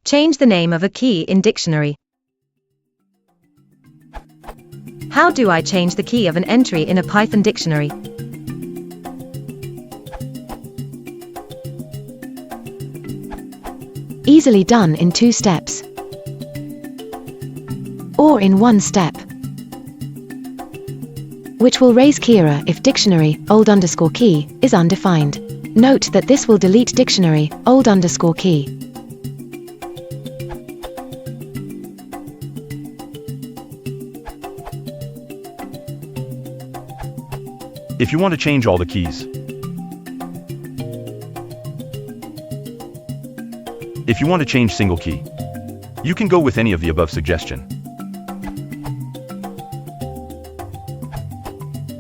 Change the name of a key in dictionary. How do I change the key of an entry in a Python dictionary? Easily done in 2 steps. Or in 1 step. Which will raise Kira if dictionary old_key is undefined. Note that this will delete dictionary old_key. If you want to change all the keys. If you want to change single key, you can go with any of the above suggestion.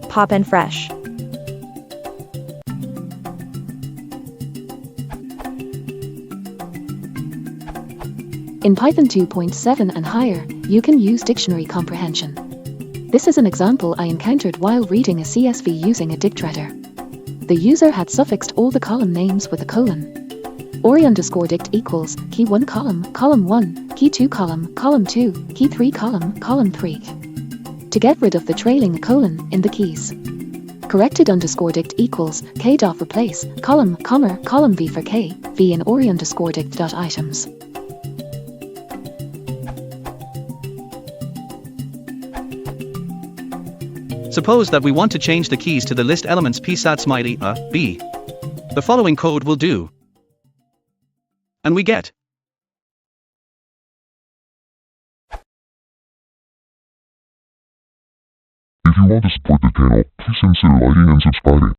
Pop and fresh. In Python 2.7 and higher, you can use dictionary comprehension. This is an example I encountered while reading a CSV using a dictrator. The user had suffixed all the column names with a colon. ori_dict equals key 1 column 1, key 2 column 2, key 3 column 3. To get rid of the trailing colon in the keys. Corrected_dict equals k.replace column v for k, v in ori_dict.items. Suppose that we want to change the keys to the list elements p-sat smiley a, b. The following code will do. And we get. If you want to support the channel, please consider liking and subscribing.